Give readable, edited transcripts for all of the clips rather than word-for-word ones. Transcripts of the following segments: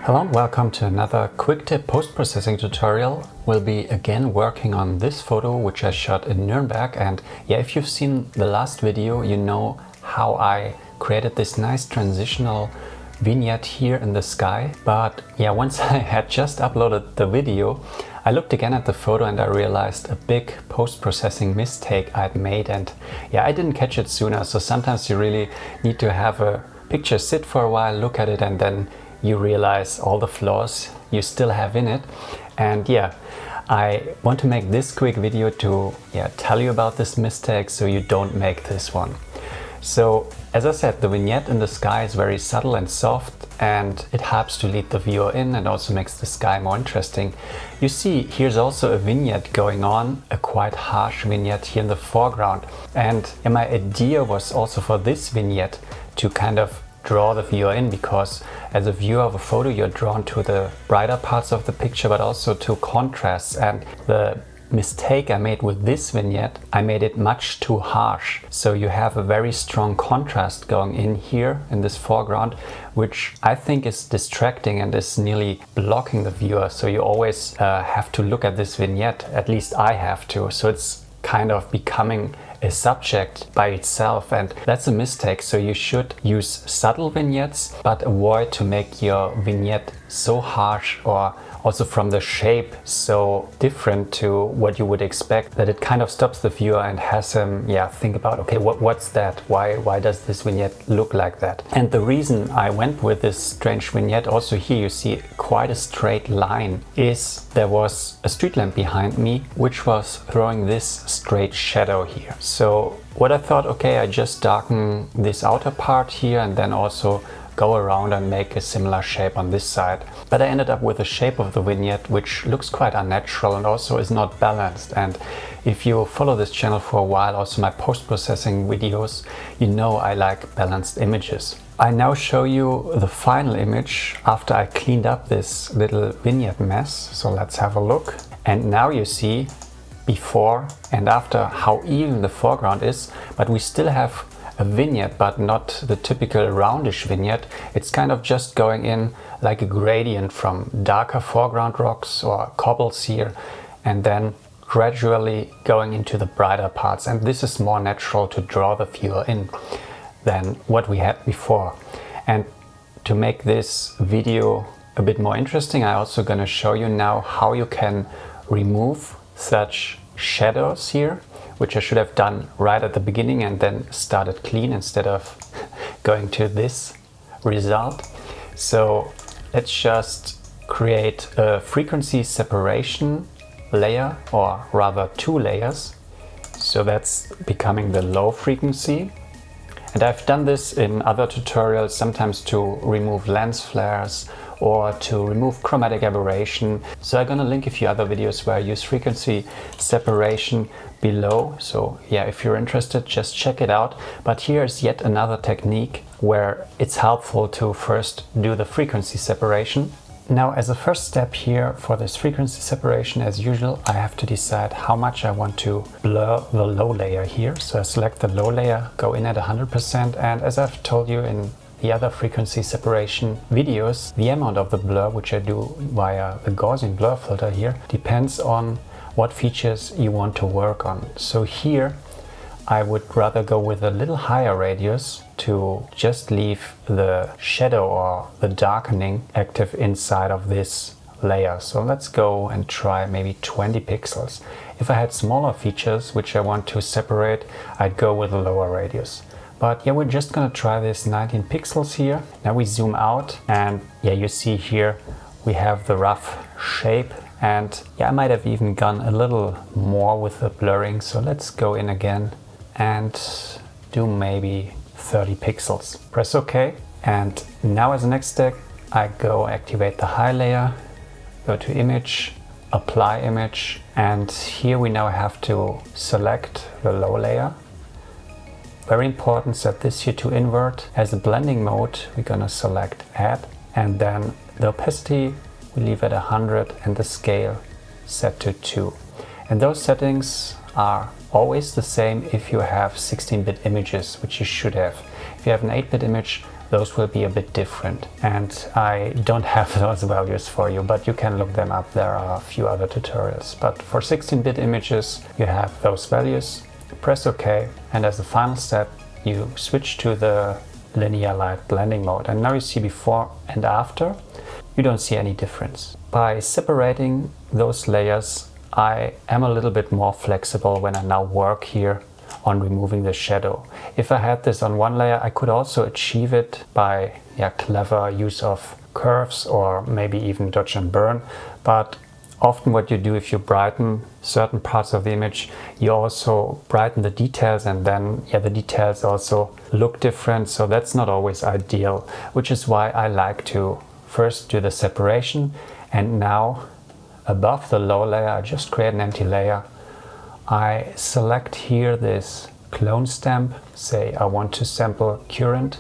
Hello and welcome to another quick tip post-processing tutorial. We'll be again working on this photo which I shot in Nuremberg, and yeah, if you've seen the last video you know how I created this nice transitional vignette here in the sky. But yeah, once I had just uploaded the video, I looked again at the photo and I realized a big post-processing mistake I'd made, and yeah, I didn't catch it sooner. So sometimes you really need to have a picture sit for a while, look at it, and then you realize all the flaws you still have in it. And yeah, I want to make this quick video to tell you about this mistake so you don't make this one. So as I said, the vignette in the sky is very subtle and soft, and it helps to lead the viewer in and also makes the sky more interesting. You see, here's also a vignette going on, a quite harsh vignette here in the foreground. And my idea was also for this vignette to kind of draw the viewer in, because as a viewer of a photo you're drawn to the brighter parts of the picture but also to contrasts. And the mistake I made with this vignette, I made it much too harsh. So you have a very strong contrast going in here in this foreground, which I think is distracting and is nearly blocking the viewer. So you always have to look at this vignette, at least I have to. So it's kind of becoming a subject by itself, and that's a mistake. So you should use subtle vignettes but avoid to make your vignette so harsh, or also from the shape so different to what you would expect, that it kind of stops the viewer and has him think about, okay, what's that? Why does this vignette look like that? And the reason I went with this strange vignette, also here you see quite a straight line, is there was a street lamp behind me which was throwing this straight shadow here. So what I thought, okay, I just darken this outer part here and then also go around and make a similar shape on this side. But I ended up with a shape of the vignette which looks quite unnatural and also is not balanced. And if you follow this channel for a while, also my post-processing videos, you know I like balanced images. I now show you the final image after I cleaned up this little vignette mess. So let's have a look. And now you see before and after how even the foreground is, but we still have a vignette, but not the typical roundish vignette. It's kind of just going in like a gradient from darker foreground rocks or cobbles here, and then gradually going into the brighter parts. And this is more natural to draw the viewer in than what we had before. And to make this video a bit more interesting, I'm also going to show you now how you can remove such shadows here, which I should have done right at the beginning and then started clean instead of going to this result. So let's just create a frequency separation layer, or rather two layers. So that's becoming the low frequency. And I've done this in other tutorials, sometimes to remove lens flares or to remove chromatic aberration. So I'm gonna link a few other videos where I use frequency separation below. So yeah, if you're interested, just check it out. But here's yet another technique where it's helpful to first do the frequency separation. Now, as a first step here for this frequency separation, as usual, I have to decide how much I want to blur the low layer here. So I select the low layer, go in at 100%, and as I've told you in the other frequency separation videos, the amount of the blur, which I do via the Gaussian blur filter here, depends on what features you want to work on. So here I would rather go with a little higher radius to just leave the shadow or the darkening active inside of this layer. So let's go and try maybe 20 pixels. If I had smaller features which I want to separate, I'd go with a lower radius. But yeah, we're just gonna try this 19 pixels here. Now we zoom out and yeah, you see here we have the rough shape. And yeah, I might have even gone a little more with the blurring. So let's go in again and do maybe 30 pixels. Press OK. And now as a next step, I go activate the high layer, go to image, apply image. And here we now have to select the low layer. Very important, set this here to invert. As a blending mode, we're gonna select add, and then the opacity we leave at 100 and the scale set to 2. And those settings are always the same if you have 16-bit images, which you should have. If you have an 8-bit image, those will be a bit different. And I don't have those values for you, but you can look them up. There are a few other tutorials. But for 16-bit images, you have those values. Press OK, and as a final step, you switch to the linear light blending mode. And now you see before and after. You don't see any difference. By separating those layers, I am a little bit more flexible when I now work here on removing the shadow. If I had this on one layer, I could also achieve it by clever use of curves or maybe even dodge and burn. But often what you do, if you brighten certain parts of the image, you also brighten the details, and then the details also look different. So that's not always ideal, which is why I like to first do the separation, and now above the low layer, I just create an empty layer. I select here this clone stamp, say I want to sample current,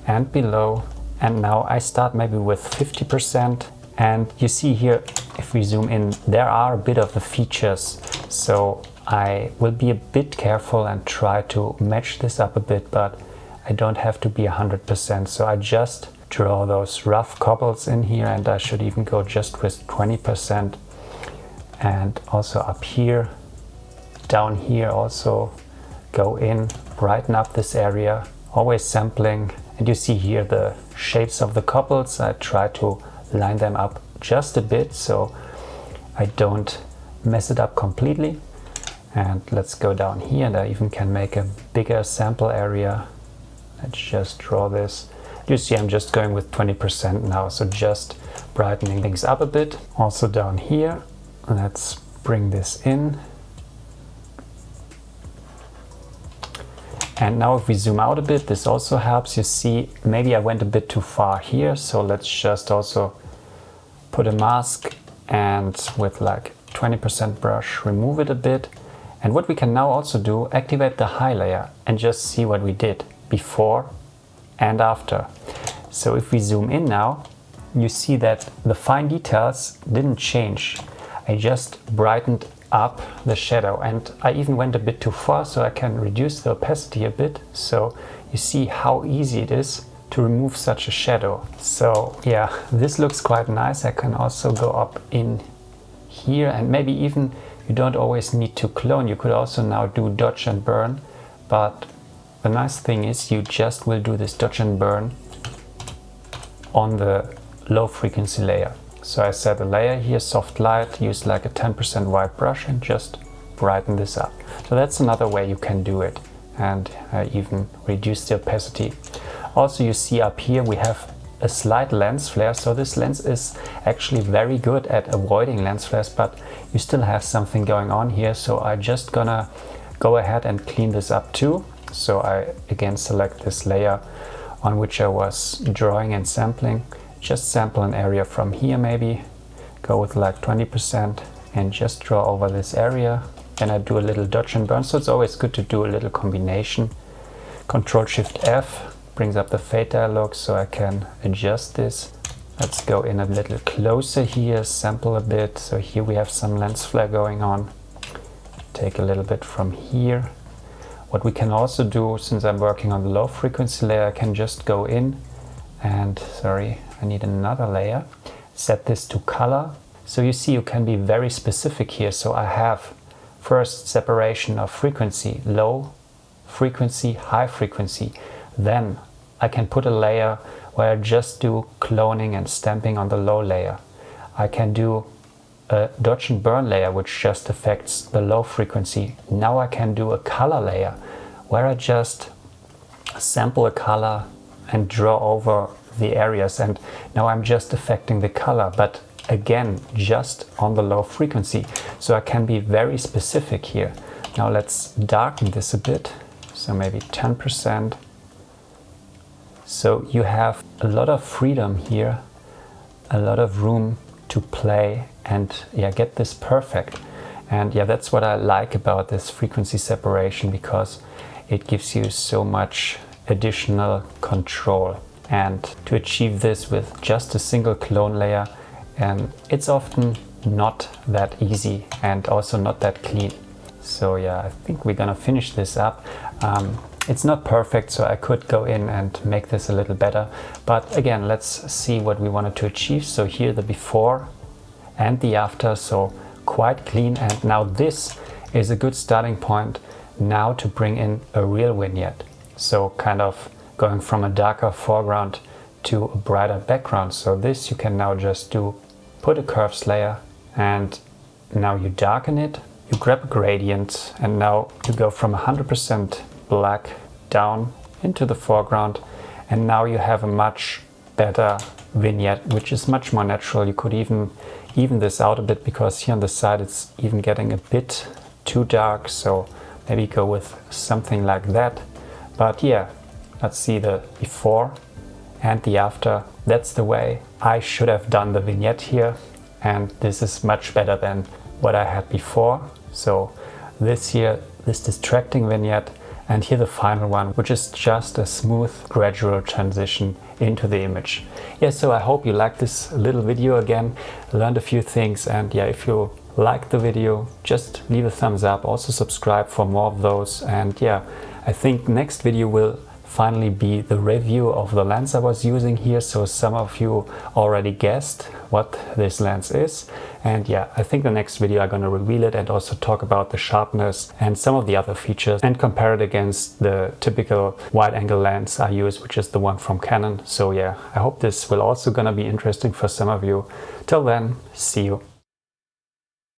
and below, and now I start maybe with 50%, and you see here, if we zoom in, there are a bit of the features, so I will be a bit careful and try to match this up a bit, but I don't have to be 100%, so I just draw those rough cobbles in here, and I should even go just with 20%. And also up here, down here also go in, brighten up this area, always sampling. And you see here the shapes of the cobbles. I try to line them up just a bit so I don't mess it up completely. And let's go down here, and I even can make a bigger sample area. Let's just draw this. You see I'm just going with 20% now, so just brightening things up a bit. Also down here, let's bring this in. And now if we zoom out a bit, this also helps. You see, maybe I went a bit too far here, so let's just also put a mask and with like 20% brush, remove it a bit. And what we can now also do, activate the high layer and just see what we did before and after. So if we zoom in now, you see that the fine details didn't change. I just brightened up the shadow, and I even went a bit too far, so I can reduce the opacity a bit. So you see how easy it is to remove such a shadow. So yeah, this looks quite nice. I can also go up in here, and maybe even you don't always need to clone. You could also now do dodge and burn, but the nice thing is you just will do this dodge and burn on the low frequency layer. So I set a layer here, soft light, use like a 10% white brush and just brighten this up. So that's another way you can do it, and even reduce the opacity. Also, you see up here we have a slight lens flare. So this lens is actually very good at avoiding lens flares, but you still have something going on here. So I just gonna go ahead and clean this up too. So I again select this layer on which I was drawing and sampling. Just sample an area from here, maybe go with like 20% and just draw over this area. Then I do a little dodge and burn. So it's always good to do a little combination. Control-Shift-F brings up the fade dialog so I can adjust this. Let's go in a little closer here, sample a bit. So here we have some lens flare going on. Take a little bit from here. What we can also do, since I'm working on the low frequency layer, I can just go in and, sorry, I need another layer. Set this to color. So you see you can be very specific here. So I have first separation of frequency, low frequency, high frequency. Then I can put a layer where I just do cloning and stamping on the low layer. I can do a dodge and burn layer which just affects the low frequency. Now I can do a color layer where I just sample a color and draw over the areas, and now I'm just affecting the color, but again just on the low frequency. So I can be very specific here. Now let's darken this a bit, so maybe 10%. So you have a lot of freedom here, a lot of room to play and get this perfect. And that's what I like about this frequency separation, because it gives you so much additional control. And to achieve this with just a single clone layer, it's often not that easy and also not that clean. So I think we're gonna finish this up. It's not perfect, so I could go in and make this a little better. But again, let's see what we wanted to achieve. So here the before and the after, so quite clean. And now this is a good starting point now to bring in a real vignette. So kind of going from a darker foreground to a brighter background. So this you can now just do, put a curves layer, and now you darken it. You grab a gradient, and now you go from 100% black down into the foreground, and now you have a much better vignette, which is much more natural. You could even this out a bit, because here on the side it's even getting a bit too dark, so maybe go with something like that. But yeah, let's see the before and the after. That's the way I should have done the vignette here, and this is much better than what I had before. So this here, this distracting vignette, and here the final one, which is just a smooth gradual transition into the image. Yeah, so I hope you liked this little video again, learned a few things, and yeah, if you liked the video, just leave a thumbs up, also subscribe for more of those. And yeah, I think next video will finally be the review of the lens I was using here. So some of you already guessed what this lens is. And yeah, I think the next video I'm gonna reveal it and also talk about the sharpness and some of the other features and compare it against the typical wide angle lens I use, which is the one from Canon. So yeah, I hope this will also gonna be interesting for some of you. Till then, see you.